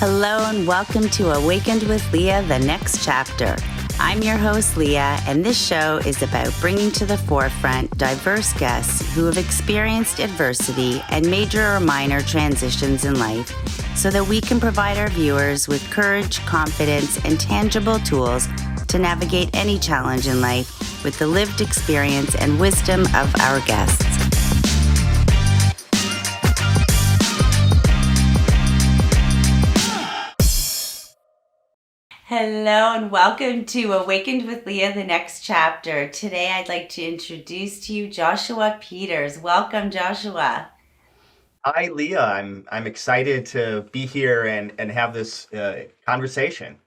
Hello and welcome to Awakened with Lea, the next chapter. I'm your host, Lea, and this show is about bringing to the forefront diverse guests who have experienced adversity and major or minor transitions in life so that we can provide our viewers with courage, confidence, and tangible tools to navigate any challenge in life with the lived experience and wisdom of our guests. Hello and welcome to Awakened with Lea, the next chapter. Today I'd like to introduce to you Joshua Peters. Welcome, Joshua. Hi, Lea. I'm excited to be here and have this conversation.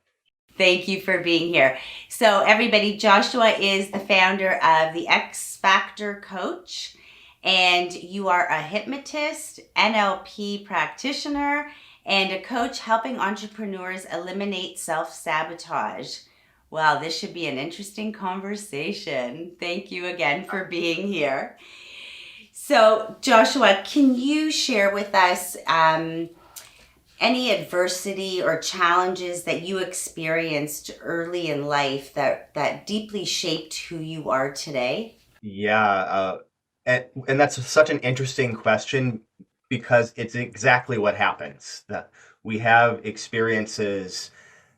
Thank you for being here. So everybody, Joshua is the founder of the X Factor Coach, and you are a hypnotist, NLP practitioner, and a coach helping entrepreneurs eliminate self-sabotage. Well, this should be an interesting conversation. Thank you again for being here. So, Joshua, can you share with us any adversity or challenges that you experienced early in life that deeply shaped who you are today? Yeah, and that's such an interesting question because it's exactly what happens. That we have experiences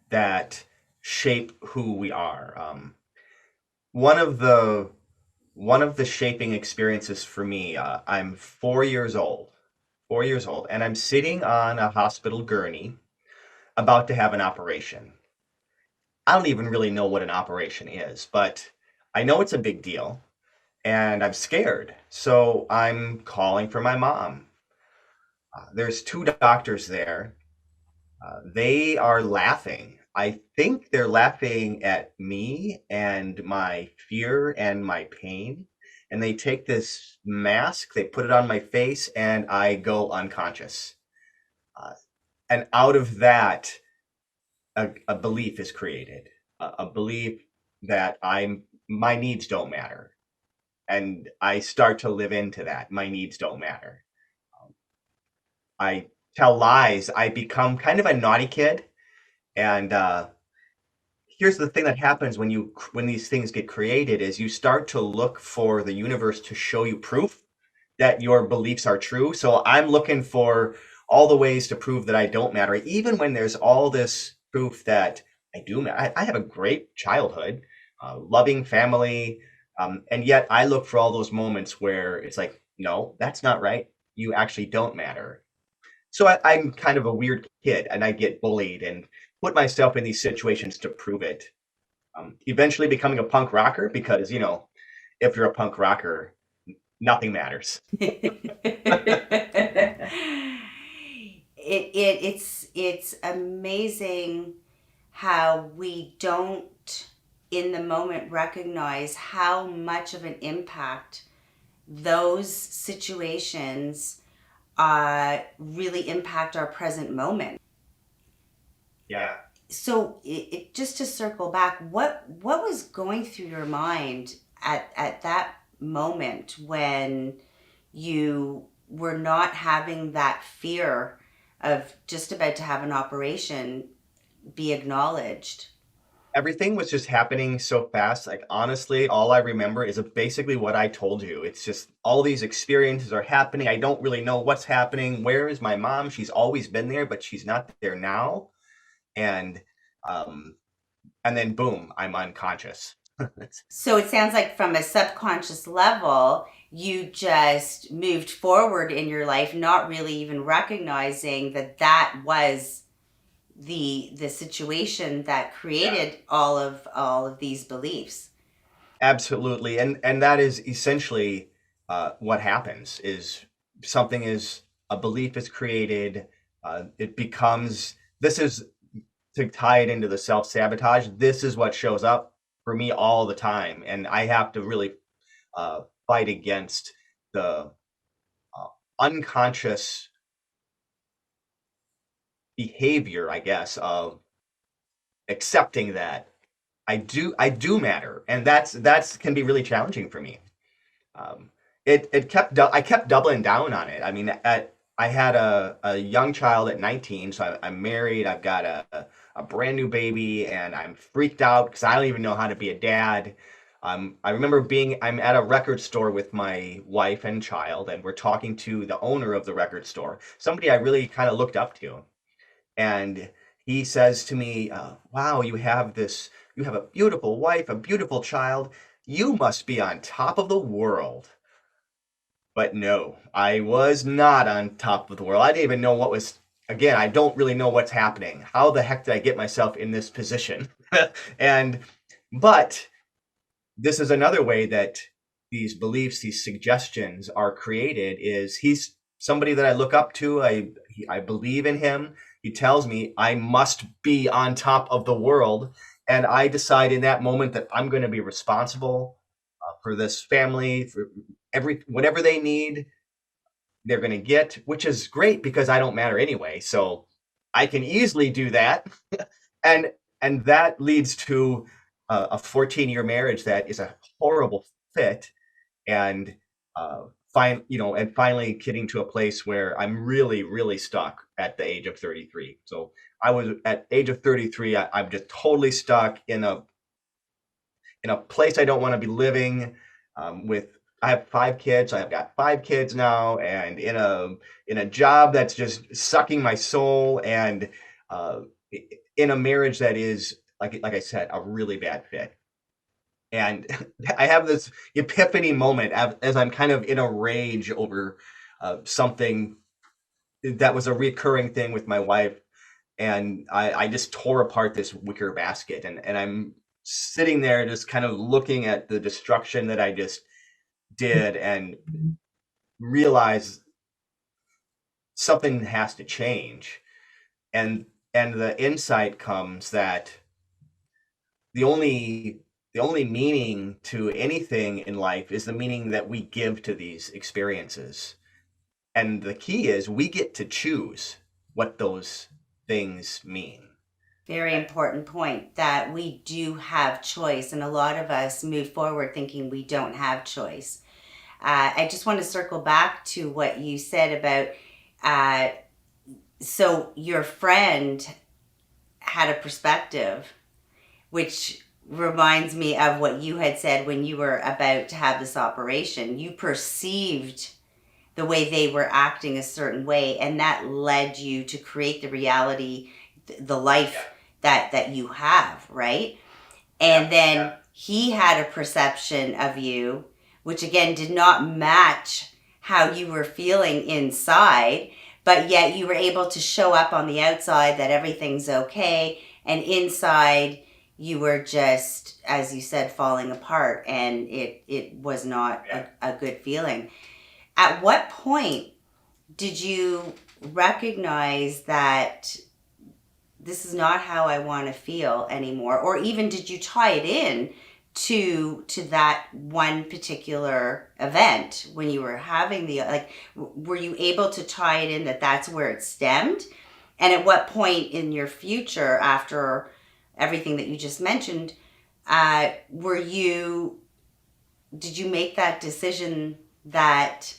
that shape who we are. One of the one of the shaping experiences for me, I'm 4 years old, and I'm sitting on a hospital gurney about to have an operation. I don't even really know what an operation is, but I know it's a big deal and I'm scared. So I'm calling for my mom. There's two doctors there. They are laughing. I think they're laughing at me and my fear and my pain. And they take this mask, they put it on my face, and I go unconscious. Uh, and out of that, a belief is created, a belief that my needs don't matter, and I start to live into that. My needs don't matter. I tell lies. I become kind of a naughty kid, and here's the thing that happens when these things get created is you start to look for the universe to show you proof that your beliefs are true. So I'm looking for all the ways to prove that I don't matter, even when there's all this proof that I do matter. I have a great childhood, loving family, and yet I look for all those moments where it's like, no, that's not right. You actually don't matter. So I'm kind of a weird kid, and I get bullied and put myself in these situations to prove it. Eventually becoming a punk rocker because, if you're a punk rocker, nothing matters. It's amazing how we don't in the moment recognize how much of an impact those situations really impact our present moment. Yeah. So just to circle back, what was going through your mind at that moment when you were not having that fear of just about to have an operation be acknowledged? Everything was just happening so fast. Like, honestly, all I remember is basically what I told you. It's just all these experiences are happening. I don't really know what's happening. Where is my mom? She's always been there, but she's not there now. And um, and then boom, I'm unconscious. So it sounds like from a subconscious level, you just moved forward in your life, not really even recognizing that that was the situation that Yeah, created all of these beliefs. absolutely. And that is essentially what happens is something is a belief is created. It becomes this is to tie it into the self-sabotage. This is what shows up for me all the time, and I have to really fight against the unconscious behavior, I guess, of accepting that I do matter, and that's can be really challenging for me. Um, I kept doubling down on it. I mean, I had a young child at 19, so I'm married. I've got a brand new baby, and I'm freaked out because I don't even know how to be a dad. I remember I'm at a record store with my wife and child, and we're talking to the owner of the record store, somebody I really kind of looked up to. And he says to me, "Wow, you have a beautiful wife, a beautiful child. You must be on top of the world." But no, I was not on top of the world. I didn't even know what was, again, I don't really know what's happening. How the heck did I get myself in this position? And, but this is another way that these beliefs, these suggestions are created is he's somebody that I look up to. I believe in him. He tells me I must be on top of the world. And I decide in that moment that I'm going to be responsible for this family, for whatever they need, they're going to get, which is great because I don't matter anyway. So I can easily do that. and and that leads to a 14-year marriage that is a horrible fit, and and finally getting to a place where I'm really, really stuck at the age of 33. So I was at age of 33, I'm just totally stuck in a place I don't want to be living. With I have 5 kids. So I've got 5 kids now, and in a job that's just sucking my soul, and uh, in a marriage that is like I said, a really bad fit. And I have this epiphany moment as I'm kind of in a rage over something that was a recurring thing with my wife, and I just tore apart this wicker basket, and I'm sitting there just kind of looking at the destruction that I just did, and realize something has to change. And the insight comes that the only the only meaning to anything in life is the meaning that we give to these experiences. And the key is we get to choose what those things mean. Very important point that we do have choice, and a lot of us move forward thinking we don't have choice. I just want to circle back to what you said about uh, so your friend had a perspective, which reminds me of what you had said when you were about to have this operation. You perceived the way they were acting a certain way, and that led you to create the reality, the life that you have, right? And then he had a perception of you, which again did not match how you were feeling inside, but yet you were able to show up on the outside that everything's okay, and inside you were just, as you said, falling apart, and it was not a good feeling. At what point did you recognize that this is not how I want to feel anymore? Or even did you tie it in to that one particular event when you were having the, like, were you able to tie it in that that's where it stemmed? And at what point in your future, after everything that you just mentioned, were you, did you make that decision that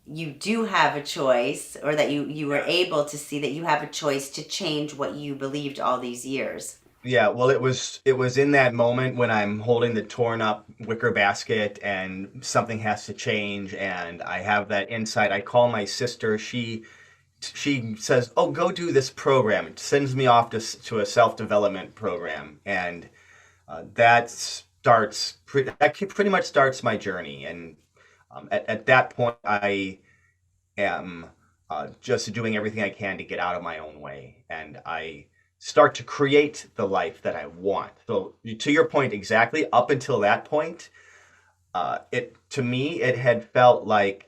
you do have a choice, or that you were able to see that you have a choice to change what you believed all these years? Yeah, well, it was in that moment when I'm holding the torn up wicker basket and something has to change, and I have that insight. I call my sister. She says, "Oh, go do this program." It sends me off to a self-development program, and that pretty much starts my journey. And at that point, I am just doing everything I can to get out of my own way, and I start to create the life that I want. So to your point, exactly up until that point, it to me it had felt like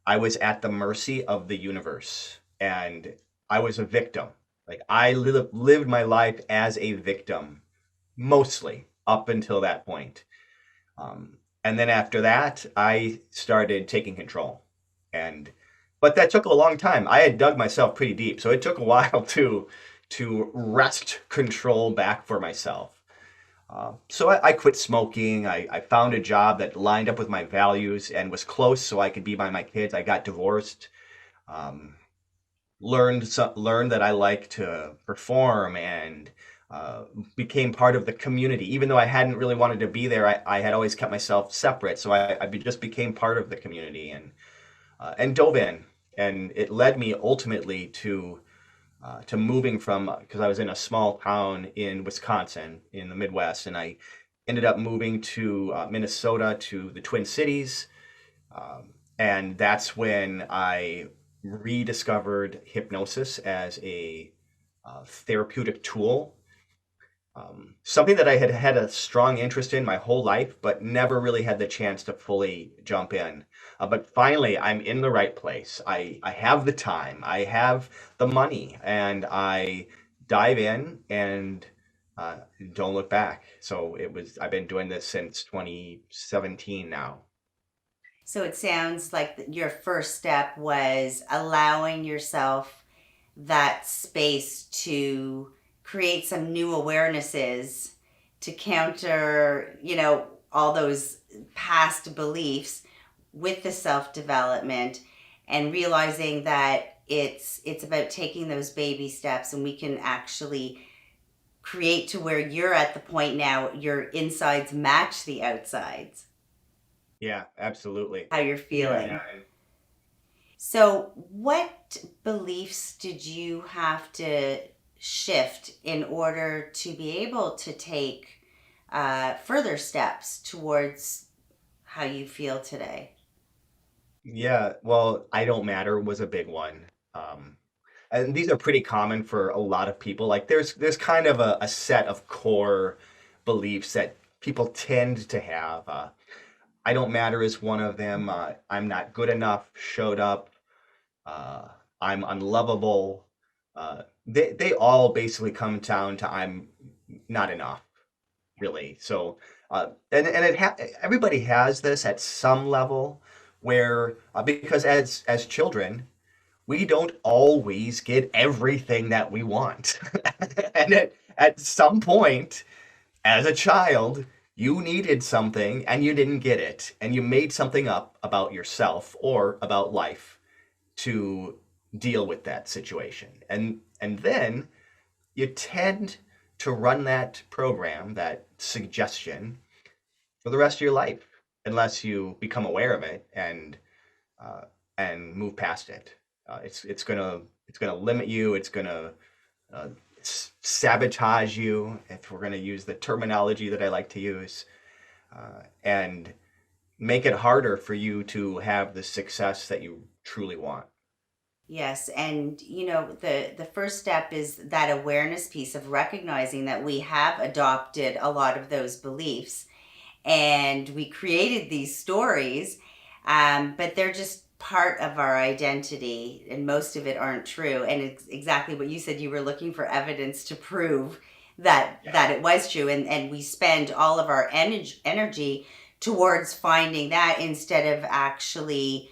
I was at the mercy of the universe, and I was a victim. Like I lived my life as a victim mostly up until that point. And then after that, I started taking control. And but that took a long time. I had dug myself pretty deep, so it took a while to wrest control back for myself. So I quit smoking. I found a job that lined up with my values and was close so I could be by my kids. I got divorced. learned that I like to perform and uh, became part of the community. Even though I hadn't really wanted to be there, I had always kept myself separate. So just became part of the community and dove in. And it led me ultimately to moving from, because I was in a small town in Wisconsin in the Midwest, and I ended up moving to Minnesota to the Twin Cities. And that's when I rediscovered hypnosis as a therapeutic tool, something that I had had a strong interest in my whole life, but never really had the chance to fully jump in. But finally, I'm in the right place. I have the time, I have the money, and I dive in and uh, don't look back. So I've been doing this since 2017 now. So it sounds like your first step was allowing yourself that space to create some new awarenesses to counter, all those past beliefs with the self-development, and realizing that it's about taking those baby steps, and we can actually create to where you're at the point now your insides match the outsides, Yeah, absolutely. how you're feeling. Yeah. So, what beliefs did you have to shift in order to be able to take further steps towards how you feel today? Yeah, well, I don't matter was a big one. Um, and these are pretty common for a lot of people. Like there's kind of a set of core beliefs that people tend to have. I don't matter is one of them. I'm not good enough, showed up. Uh, I'm unlovable. They all basically come down to I'm not enough, really. So, and everybody has this at some level where because as children we don't always get everything that we want. And at some point, as a child, you needed something and you didn't get it. And you made something up about yourself or about life to deal with that situation. And then you tend to run that program, that suggestion, for the rest of your life, unless you become aware of it uh, and move past it. It's gonna limit you. It's gonna uh, sabotage you, if we're gonna use the terminology that I like to use, and make it harder for you to have the success that you truly want. Yes, and the first step is that awareness piece of recognizing that we have adopted a lot of those beliefs, and we created these stories, but they're just part of our identity, and most of it aren't true. And it's exactly what you said, you were looking for evidence to prove that it was true, and we spend all of our energy towards finding that, instead of actually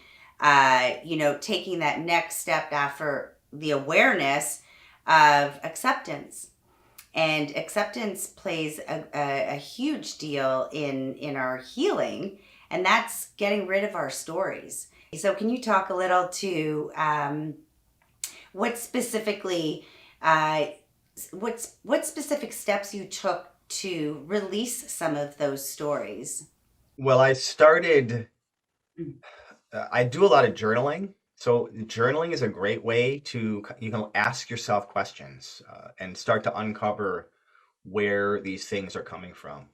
taking that next step after the awareness of acceptance. And acceptance plays a huge deal in our healing, and that's getting rid of our stories. So can you talk a little to what specifically what specific steps you took to release some of those stories? Well, I do a lot of journaling. So journaling is a great way to ask yourself questions and start to uncover where these things are coming from.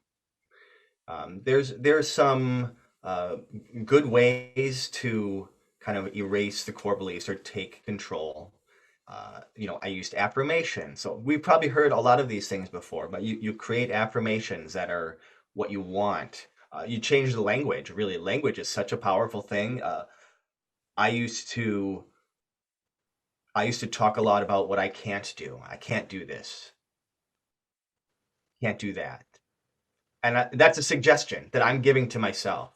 There's some uh, good ways to kind of erase the core beliefs or take control. I used affirmation. So we've probably heard a lot of these things before, but you create affirmations that are what you want. You change the language. Really, language is such a powerful thing. I used to I used to talk a lot about what I can't do. I can't do this. Can't do that. And that's a suggestion that I'm giving to myself.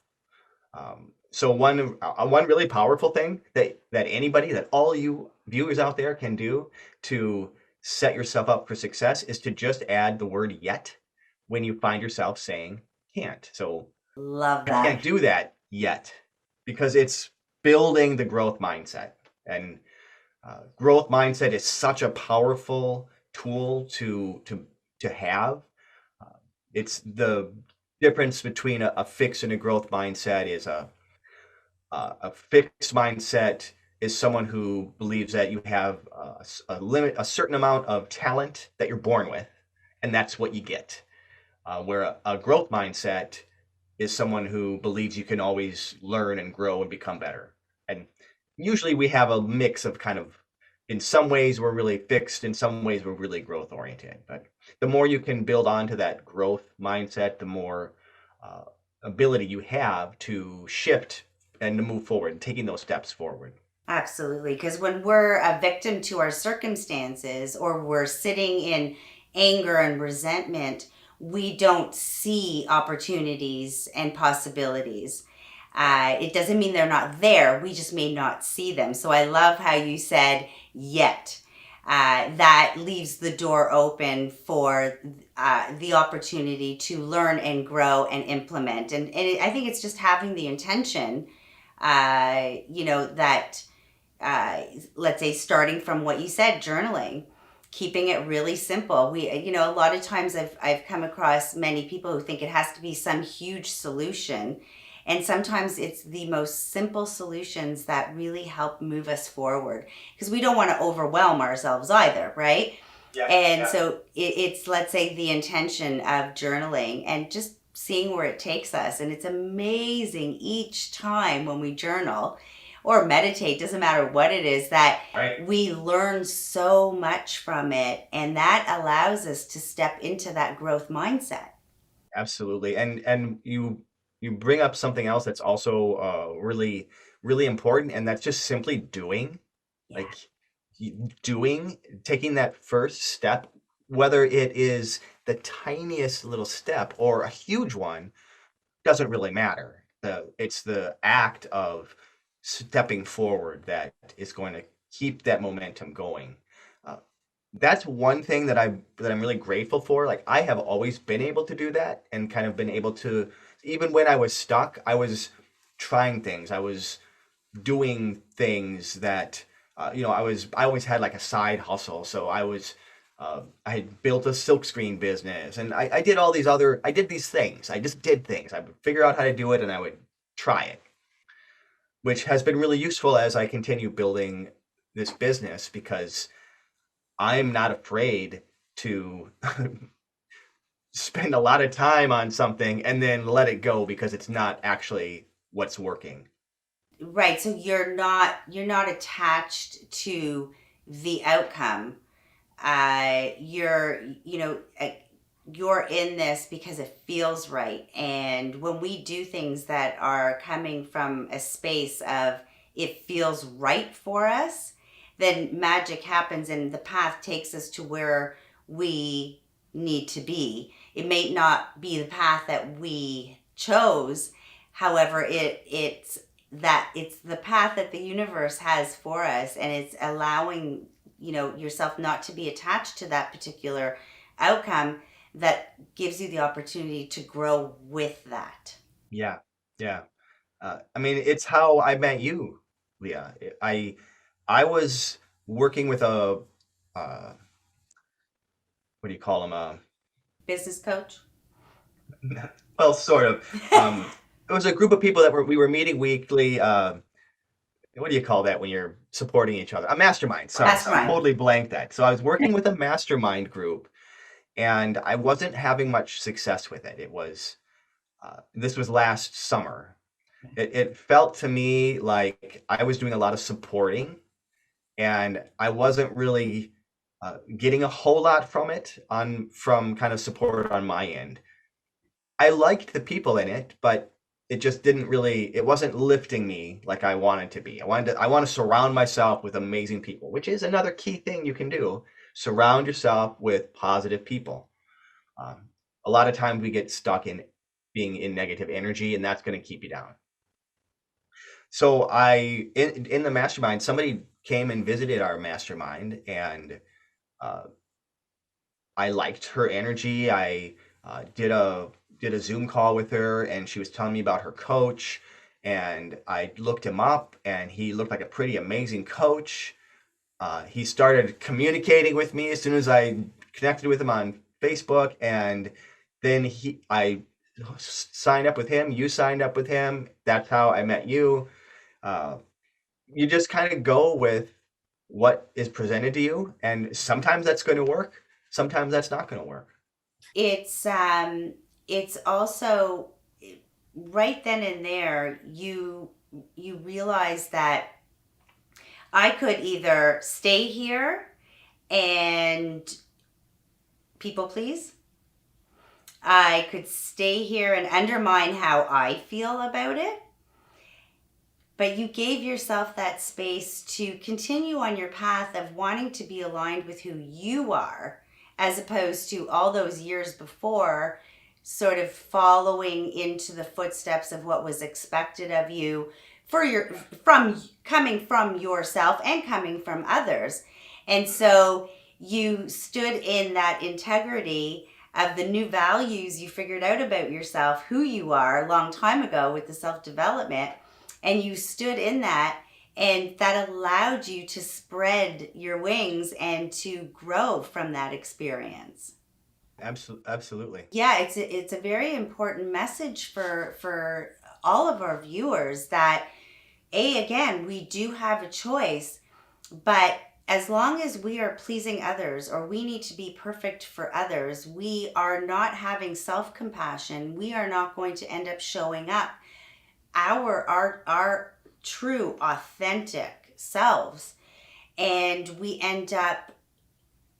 So one really powerful thing that all you viewers out there can do to set yourself up for success is to just add the word yet when you find yourself saying can't. So Love I can't that. do that yet because it's building the growth mindset. And Growth mindset is such a powerful tool to have. Uh, it's the difference between a fixed and a growth mindset is a fixed mindset is someone who believes that you have a certain amount of talent that you're born with, and that's what you get. Where a growth mindset is someone who believes you can always learn and grow and become better. And usually we have a mix of kind of, in some ways we're really fixed, in some ways we're really growth oriented. But the more you can build onto that growth mindset, the more uh, ability you have to shift and to move forward, taking those steps forward. Absolutely. Because when we're a victim to our circumstances or we're sitting in anger and resentment, we don't see opportunities and possibilities. It doesn't mean they're not there. We just may not see them. So I love how you said yet. That leaves the door open for the opportunity to learn and grow and implement. I think it's just having the intention, that let's say starting from what you said, journaling, keeping it really simple. A lot of times I've come across many people who think it has to be some huge solution, and sometimes it's the most simple solutions that really help move us forward, because we don't want to overwhelm ourselves either, right? Yeah, And yeah. so it's, let's say, the intention of journaling and just seeing where it takes us. And it's amazing each time when we journal or meditate, doesn't matter what it is, that Right. we learn so much from it. And that allows us to step into that growth mindset. Absolutely. And you bring up something else that's also really important, and that's just simply doing. Yeah. Like doing, taking that first step, whether it is the tiniest little step or a huge one, doesn't really matter. It's the act of stepping forward that is going to keep that momentum going. Uh, that's one thing that I'm really grateful for. Like I have always been able to do that and kind of been able to, even when I was stuck, I was trying things. I was doing things that I always had like a side hustle. So I had built a silkscreen business, and I did these things. I just did things. I would figure out how to do it, and I would try it, which has been really useful as I continue building this business because I'm not afraid to spend a lot of time on something and then let it go because it's not actually what's working. Right. So you're not attached to the outcome. You're in this because it feels right. And when we do things that are coming from a space of it feels right for us, then magic happens and the path takes us to where we need to be. It may not be the path that we chose. However, it's the path that the universe has for us, and it's allowing yourself not to be attached to that particular outcome, that gives you the opportunity to grow with that. Yeah, yeah. I mean, it's how I met you, Leah. I was working with uh, what do you call them? Business coach. Well, sort of. It was a group of people that we were meeting weekly. What do you call that when you're supporting each other? A mastermind. Sorry, Mastermind. totally blanked that. So I was working with a mastermind group, and I wasn't having much success with it. This was last summer. It felt to me like I was doing a lot of supporting, and I wasn't really getting a whole lot from from kind of support on my end. I liked the people in it, but it just didn't really, it wasn't lifting me like I wanted to be. I want to surround myself with amazing people, which is another key thing you can do. Surround yourself with positive people. Um, a lot of times we get stuck in being in negative energy, and that's going to keep you down. So in the mastermind, somebody came and visited our mastermind, and uh, I liked her energy. I did a Zoom call with her, and she was telling me about her coach. And I looked him up, and he looked like a pretty amazing coach. He started communicating with me as soon as I connected with him on Facebook, and then I signed up with him. You signed up with him. That's how I met you. Uh, you just kind of go with what is presented to you, and sometimes that's going to work. Sometimes that's not going to work. It's also right then and there you realize that I could either stay here and people please. I could stay here and undermine how I feel about it. But you gave yourself that space to continue on your path of wanting to be aligned with who you are, as opposed to all those years before, sort of following into the footsteps of what was expected of you for your from coming from yourself and coming from others. And so you stood in that integrity of the new values you figured out about yourself, who you are a long time ago with the self-development, and you stood in that, and that allowed you to spread your wings and to grow from that experience. Absolutely. Yeah, it's a very important message for all of our viewers that again, we do have a choice, but as long as we are pleasing others or we need to be perfect for others, we are not having self-compassion. We are not going to end up showing up our true authentic selves, and we end up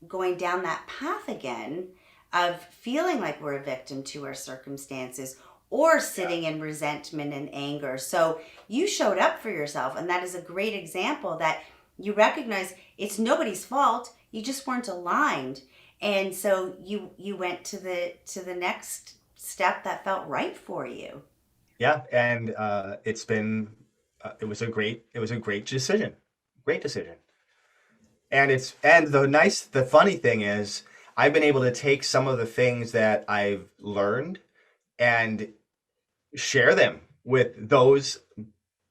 going down that path again of feeling like we're a victim to our circumstances or sitting in resentment and anger. So you showed up for yourself, and that is a great example that you recognize it's nobody's fault. You just weren't aligned. And so you went to the next step that felt right for you. Yeah, and it was a great decision, great decision. And the funny thing is, I've been able to take some of the things that I've learned and share them with those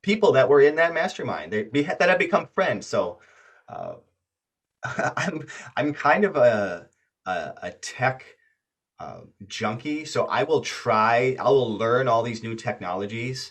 people that were in that mastermind that have become friends. So uh, I'm I'm kind of a tech junkie. So I will learn all these new technologies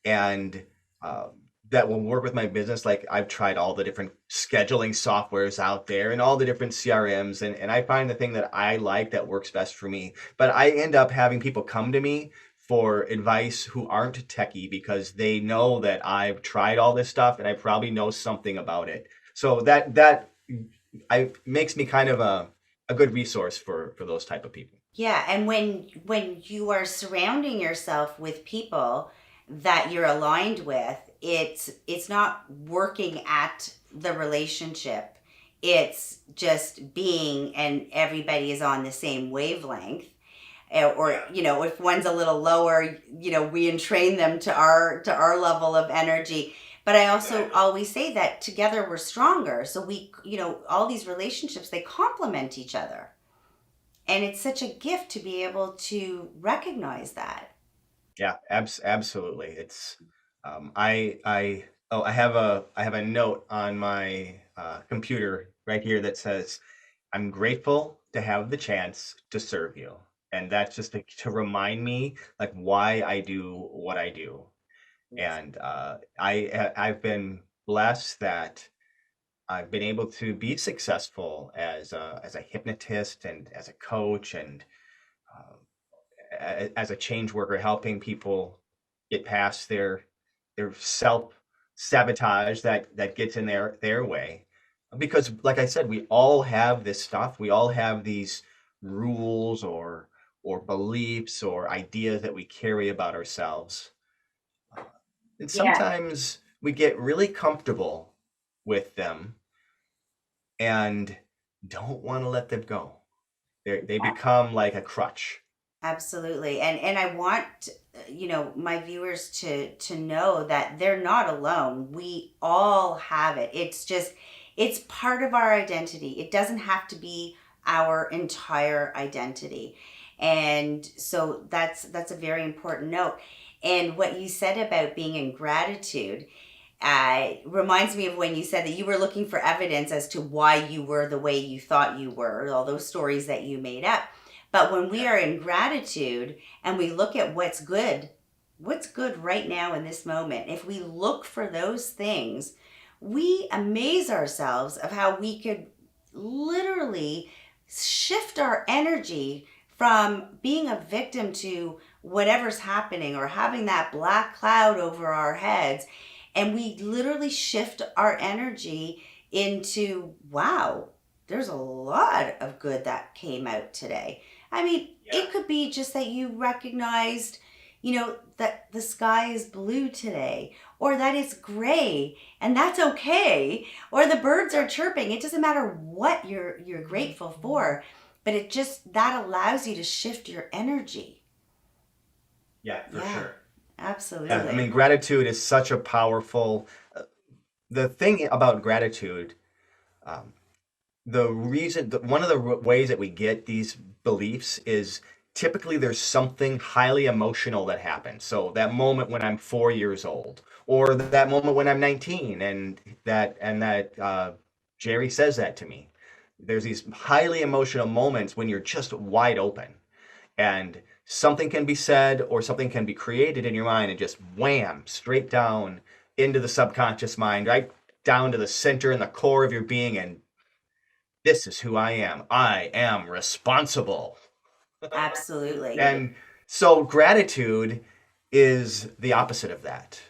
and um, that will work with my business. Like I've tried all the different scheduling softwares out there and all the different CRMs, and I find the thing that I like that works best for me. But I end up having people come to me for advice who aren't techie because they know that I've tried all this stuff and I probably know something about it. So that I makes me kind of a good resource for those type of people. Yeah, and when you are surrounding yourself with people that you're aligned with, it's not working at the relationship. It's just being, and everybody is on the same wavelength. Or if one's a little lower, we entrain them to our level of energy. But I also always say that together we're stronger. So all these relationships, they complement each other. And it's such a gift to be able to recognize that. Yeah, absolutely. It's I oh I have a note on my computer right here that says I'm grateful to have the chance to serve you, and that's just to remind me like why I do what I do. And I've been blessed that I've been able to be successful as a hypnotist and as a coach and uh, as a change worker, helping people get past their self sabotage that gets in their way. Because, like I said, we all have this stuff. We all have these rules or beliefs or ideas that we carry about ourselves. And Yeah. sometimes we get really comfortable with them and don't want to let them go. They become like a crutch. Absolutely. And I want my viewers to know that they're not alone. We all have it. It's part of our identity. It doesn't have to be our entire identity. And so that's a very important note. And what you said about being in gratitude, reminds me of when you said that you were looking for evidence as to why you were the way you thought you were, all those stories that you made up. But when we are in gratitude and we look at what's good right now in this moment, if we look for those things, we amaze ourselves of how we could literally shift our energy from being a victim to whatever's happening or having that black cloud over our heads, and we literally shift our energy into, wow, there's a lot of good that came out today. I mean, Yeah. it could be just that you recognized, that the sky is blue today, or that it's gray, and that's okay, or the birds are chirping. It doesn't matter what you're grateful for, but it just that allows you to shift your energy. Yeah, for Yeah, sure. Yeah, I mean, absolutely. gratitude is such a powerful. The thing about gratitude, um, one of the ways that we get these beliefs is typically there's something highly emotional that happens. So that moment when I'm 4 years old, or that moment when I'm 19, and that Jerry says that to me. There's these highly emotional moments when you're just wide open, and something can be said or something can be created in your mind and just wham, straight down into the subconscious mind, right down to the center and the core of your being, and this is who I am. I am responsible. Absolutely. And so gratitude is the opposite of that.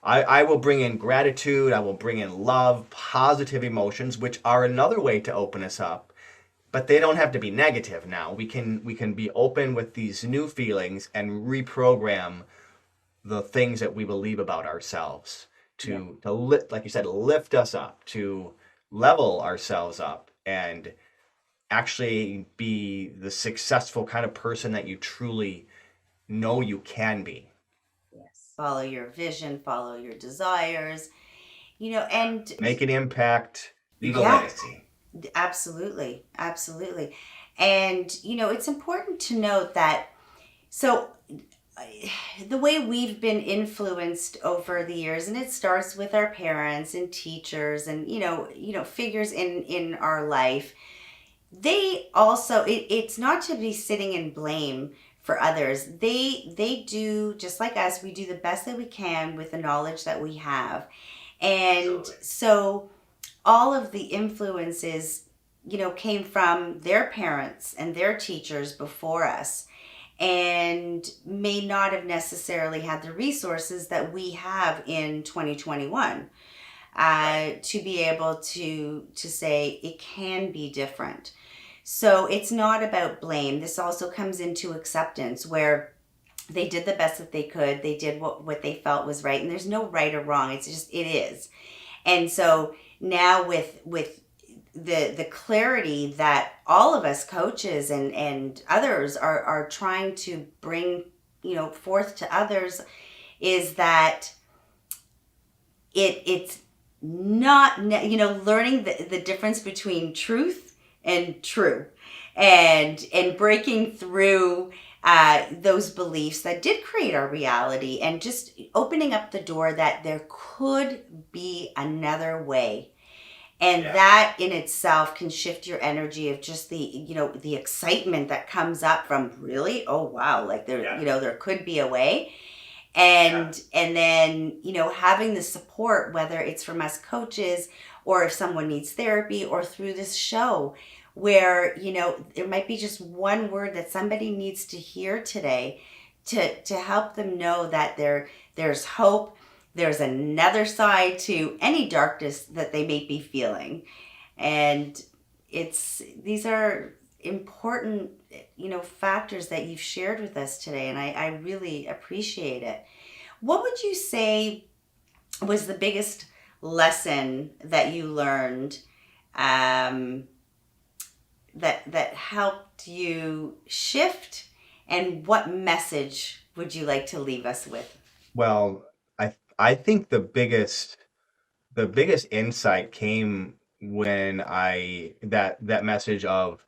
I will bring in gratitude, I will bring in love, positive emotions, which are another way to open us up, but they don't have to be negative now. We can be open with these new feelings and reprogram the things that we believe about ourselves Yeah. to lift, like you said, lift us up, to level ourselves up, and actually be the successful kind of person that you truly know you can be. Yes. Follow your vision, follow your desires, and Make an impact, leave a yeah, legacy. absolutely. Absolutely. And, it's important to note that, so the way we've been influenced over the years, and it starts with our parents and teachers and, figures in our life. They also, it's not to be sitting in blame for others. They do just like us. We do the best that we can with the knowledge that we have. And Absolutely. so all of the influences, came from their parents and their teachers before us, and may not have necessarily had the resources that we have in 2021, Right. to be able to say it can be different. So it's not about blame. This also comes into acceptance, where they did the best that they could. They did what they felt was right, and there's no right or wrong. It's just it is. And so now with the clarity that all of us coaches and others are trying to bring, forth to others, is that it's not, learning the difference between truth and true, and breaking through those beliefs that did create our reality, and just opening up the door that there could be another way. And Yeah. that in itself can shift your energy of just the excitement that comes up from, really, oh wow, like there, Yeah. there could be a way. Yeah. And then, having the support, whether it's from us coaches, or if someone needs therapy, or through this show, where, there might be just one word that somebody needs to hear today, to help them know that there's hope, there's another side to any darkness that they may be feeling. And these are important, factors that you've shared with us today, and I really appreciate it. What would you say was the biggest lesson that you learned, um, that helped you shift, and what message would you like to leave us with? Well, I think the biggest insight came when I that message of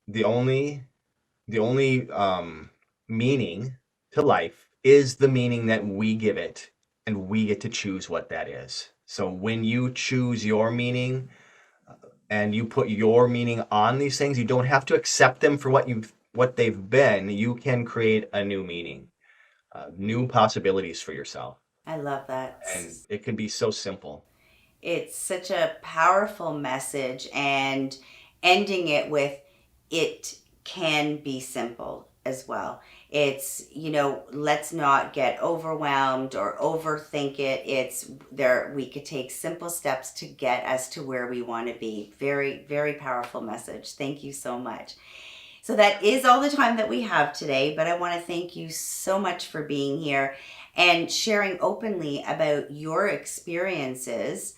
the only the only meaning to life is the meaning that we give it and we get to choose what that is. So when you choose your meaning and you put your meaning on these things, you don't have to accept them for what they've been. You can create a new meaning, new possibilities for yourself. I love that. And it can be so simple. It's such a powerful message, and ending it with it can be simple as well. It's, let's not get overwhelmed or overthink it. It's there, we could take simple steps to get us to where we want to be. Very, very powerful message. Thank you so much. So that is all the time that we have today, but I want to thank you so much for being here and sharing openly about your experiences,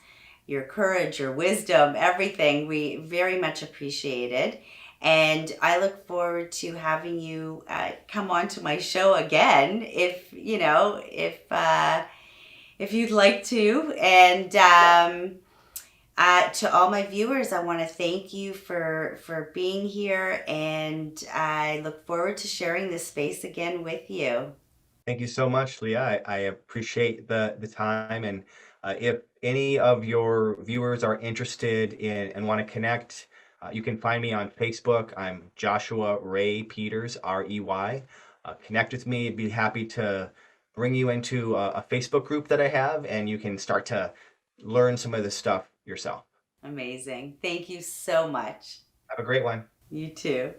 your courage, your wisdom, everything. We very much appreciate it. And I look forward to having you come on to my show again if you'd like to. And to all my viewers, I want to thank you for being here, and I look forward to sharing this space again with you. Thank you so much, Leah. I appreciate the time. And if any of your viewers are interested in and want to connect, you can find me on Facebook. I'm Joshua Ray Peters, Rey. Connect with me. Be happy to bring you into a Facebook group that I have, and you can start to learn some of this stuff yourself. Amazing. Thank you so much. Have a great one. You too.